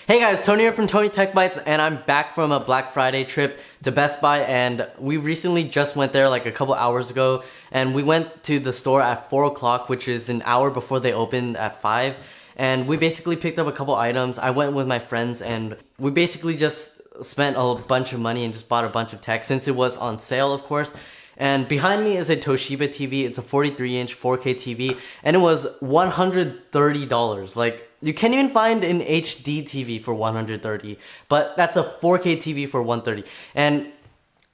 Hey guys, Tony here from TonyTechBytes, and I'm back from a Black Friday trip to Best Buy, and we recently just went there like a couple hours ago, and we went to the store at 4 o'clock, which is an hour before they opened at 5, and we basically picked up a couple items. I went with my friends, and we basically just spent a bunch of money and just bought a bunch of tech, since it was on sale, of course. And behind me is a Toshiba TV. It's a 43-inch 4K TV, and it was $130. Like, you can't even find an HD TV for $130, but that's a 4K TV for $130. And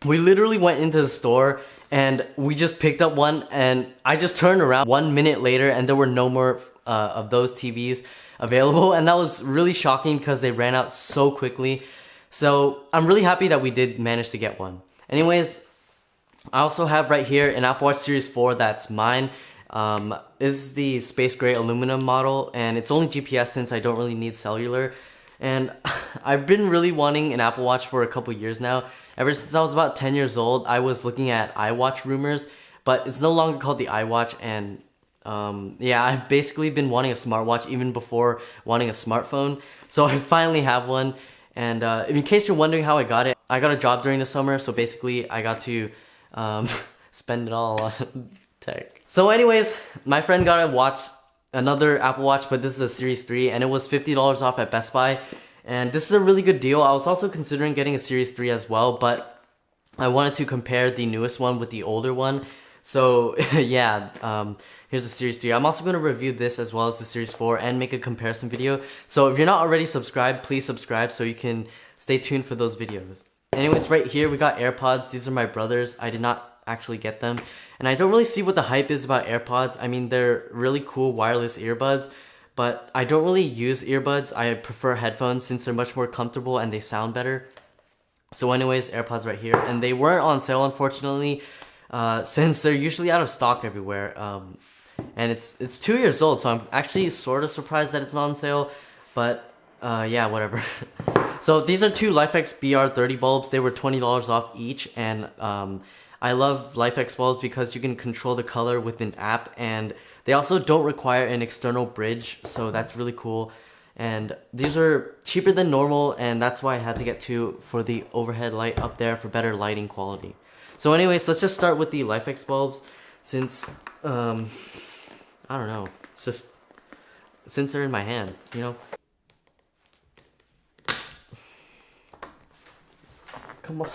we literally went into the store and we just picked up one, and I just turned around 1 minute later and there were no more of those TVs available, and that was really shocking because they ran out so quickly. So I'm really happy that we did manage to get one. Anyways, I also have right here an Apple Watch Series 4 that's mine. This is the space gray aluminum model, and it's only GPS since I don't really need cellular. And I've been really wanting an Apple Watch for a couple years now. Ever since I was about 10 years old, I was looking at iWatch rumors, but it's no longer called the iWatch. And yeah, I've basically been wanting a smartwatch even before wanting a smartphone. So I finally have one. And in case you're wondering how I got it, I got a job during the summer, so basically I got to spend it all on tech. So anyways, my friend got a watch, another Apple Watch, but this is a Series 3, and it was $50 off at Best Buy. And this is a really good deal. I was also considering getting a Series 3 as well, but I wanted to compare the newest one with the older one. So yeah, here's the Series 3. I'm also going to review this as well as the Series 4 and make a comparison video. So if you're not already subscribed, please subscribe so you can stay tuned for those videos. Anyways, right here we got AirPods. These are my brother's. I did not actually get them. And I don't really see what the hype is about AirPods. I mean, they're really cool wireless earbuds, but I don't really use earbuds. I prefer headphones since they're much more comfortable and they sound better. So anyways, AirPods right here. And they weren't on sale, unfortunately, since they're usually out of stock everywhere. And it's 2 years old, so I'm actually sort of surprised that it's not on sale. But yeah, whatever. So these are two LIFX BR30 bulbs. They were $20 off each, and I love LIFX bulbs because you can control the color with an app, and they also don't require an external bridge, so that's really cool. And these are cheaper than normal, and that's why I had to get two for the overhead light up there for better lighting quality. So anyways, let's just start with the LIFX bulbs, since I don't know, it's just since they're in my hand, you know. Come on.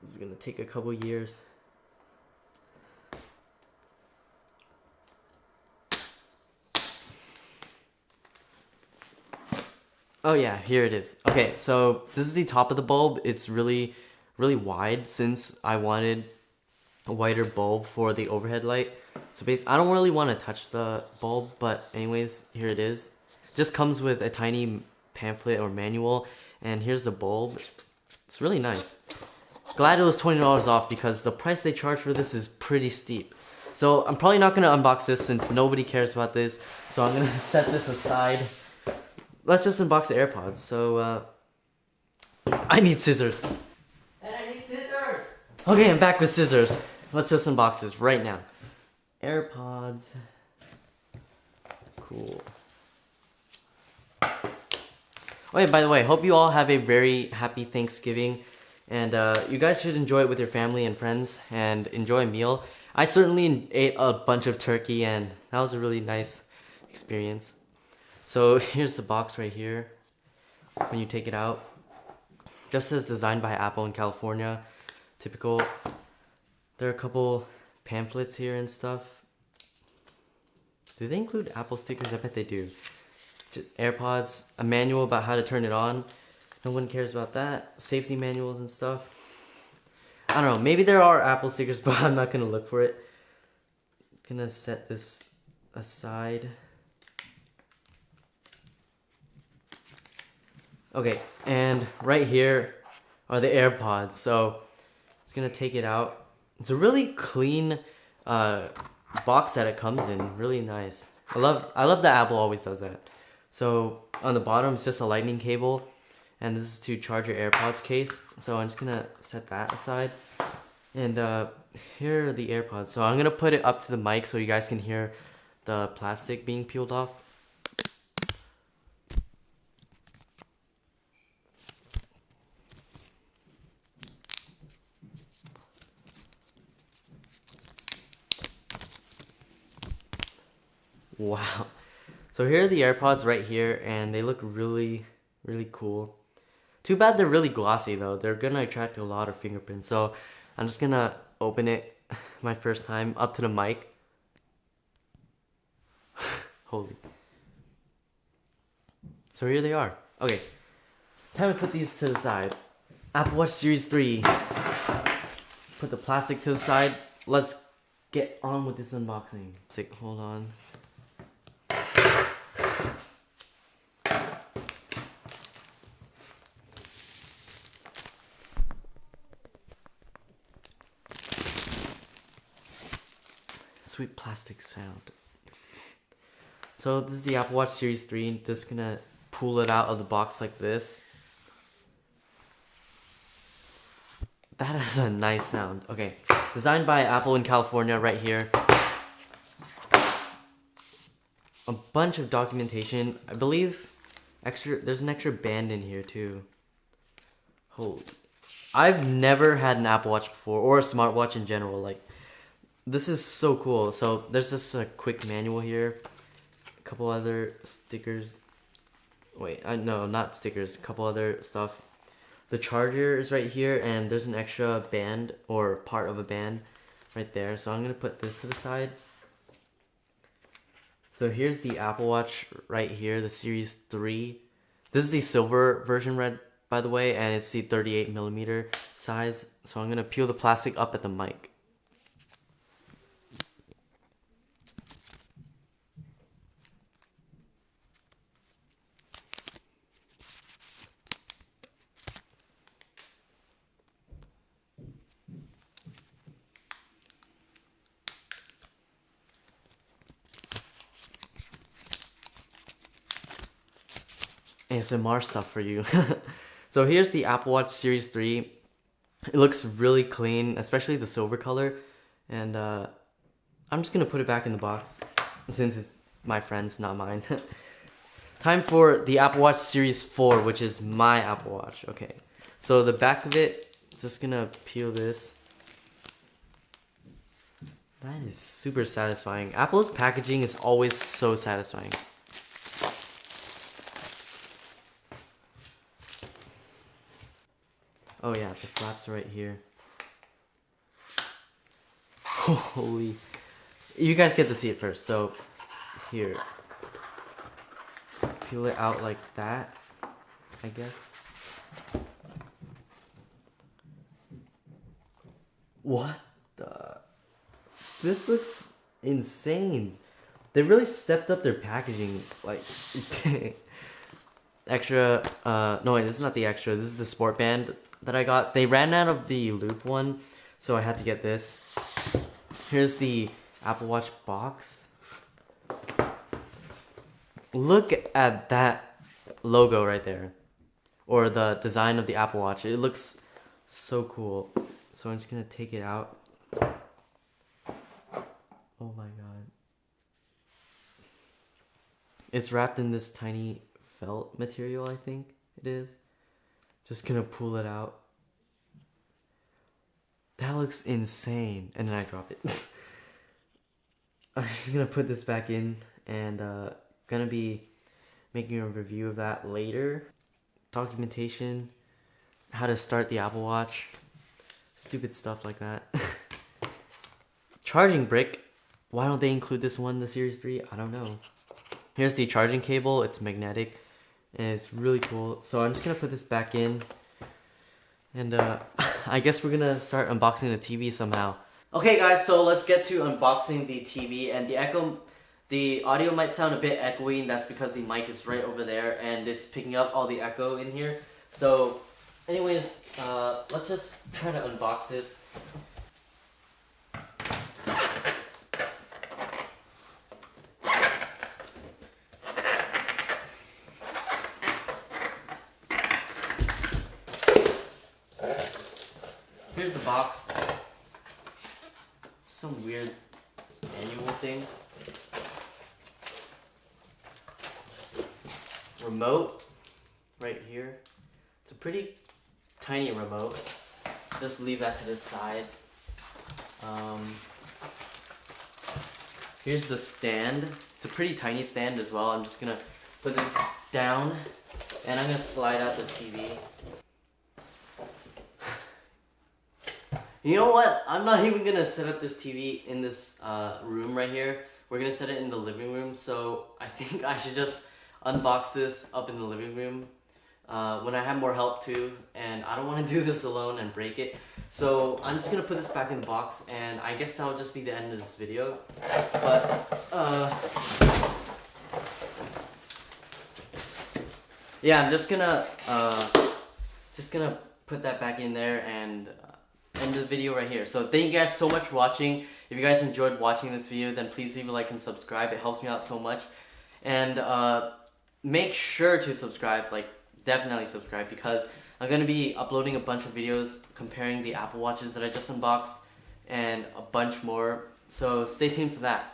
This is gonna take a couple years. Oh yeah, here it is. Okay, so this is the top of the bulb. It's really wide since I wanted a wider bulb for the overhead light. So basically, I don't really want to touch the bulb, but anyways, here it is. Just comes with a tiny pamphlet or manual, and here's the bulb. It's really nice. Glad it was $20 off because the price they charge for this is pretty steep. So I'm probably not gonna unbox this since nobody cares about this. So I'm gonna set this aside. Let's just unbox the AirPods. So I need scissors. And I need scissors. Okay, I'm back with scissors. Let's just unbox this right now. AirPods. Cool. Oh yeah, by the way, hope you all have a very happy Thanksgiving, and you guys should enjoy it with your family and friends and enjoy a meal. I certainly ate a bunch of turkey, and that was a really nice experience. So here's the box right here. When you take it out, just says designed by Apple in California. Typical. There are a couple pamphlets here and stuff. Do they include Apple stickers? I bet they do. AirPods, a manual about how to turn it on. No one cares about that. Safety manuals and stuff. I don't know, maybe there are Apple stickers, but I'm not gonna look for it. Gonna set this aside. Okay, and right here are the AirPods. So it's gonna take it out. It's a really clean box that it comes in. Really nice. I love that Apple always does that. So on the bottom it's just a lightning cable, and this is to charge your AirPods case. So I'm just gonna set that aside. And here are the AirPods. So I'm gonna put it up to the mic so you guys can hear the plastic being peeled off. Wow. So here are the AirPods right here, and they look really, really cool. Too bad they're really glossy though. They're gonna attract a lot of fingerprints. So I'm just gonna open it my first time up to the mic. Holy. So here they are. Okay, time to put these to the side. Apple Watch Series 3. Put the plastic to the side. Let's get on with this unboxing. Hold on. Sweet plastic sound. So this is the Apple Watch Series 3. Just gonna pull it out of the box like this. That has a nice sound. Okay, designed by Apple in California right here. A bunch of documentation. I believe there's an extra band in here too. Holy. I've never had an Apple Watch before, or a smartwatch in general. Like, this is so cool. So there's just a quick manual here. A couple other stickers. Wait, no, not stickers. A couple other stuff. The charger is right here, and there's an extra band, or part of a band right there. So I'm gonna put this to the side. So here's the Apple Watch right here, the Series 3. This is the silver version, by the way, and it's the 38mm size. So I'm gonna peel the plastic up at the mic. ASMR stuff for you. So here's the Apple Watch Series 3. It looks really clean, especially the silver color. And I'm just gonna put it back in the box since it's my friend's, not mine. Time for the Apple Watch Series 4, which is my Apple Watch. Okay, so the back of it, just gonna peel this. That is super satisfying. Apple's packaging is always so satisfying. Oh yeah, the flaps are right here. Holy. You guys get to see it first, so here. Peel it out like that, I guess. What the? This looks insane. They really stepped up their packaging, like, extra, no wait, this is not the extra, this is the sport band that I got. They ran out of the loop one, so I had to get this. Here's the Apple Watch box. Look at that logo right there, or the design of the Apple Watch. It looks so cool. So I'm just gonna take it out. Oh my god. It's wrapped in this tiny felt material, I think it is. Just gonna pull it out. That looks insane. And then I drop it. I'm just gonna put this back in, and gonna be making a review of that later. Documentation, how to start the Apple Watch, stupid stuff like that. Charging brick. Why don't they include this one in the Series 3? I don't know. Here's the charging cable. It's magnetic and it's really cool. So I'm just gonna put this back in, and I guess we're gonna start unboxing the TV somehow. Okay guys, so let's get to unboxing the TV. And the audio might sound a bit echoey, and that's because the mic is right over there and it's picking up all the echo in here. So anyways, let's just try to unbox this. Here's the box. Some weird manual thing. Remote right here. It's a pretty tiny remote. Just leave that to the side. Here's the stand. It's a pretty tiny stand as well. I'm just gonna put this down and I'm gonna slide out the TV. You know what? I'm not even gonna set up this TV in this room right here. We're gonna set it in the living room, so I think I should just unbox this up in the living room when I have more help too, and I don't want to do this alone and break it. So I'm just gonna put this back in the box, and I guess that'll just be the end of this video. But yeah, I'm just gonna put that back in there and end the video right here. So thank you guys so much for watching. If you guys enjoyed watching this video, then please leave a like and subscribe. It helps me out so much. And make sure to subscribe, like definitely subscribe, because I'm going to be uploading a bunch of videos comparing the Apple Watches that I just unboxed and a bunch more. So stay tuned for that.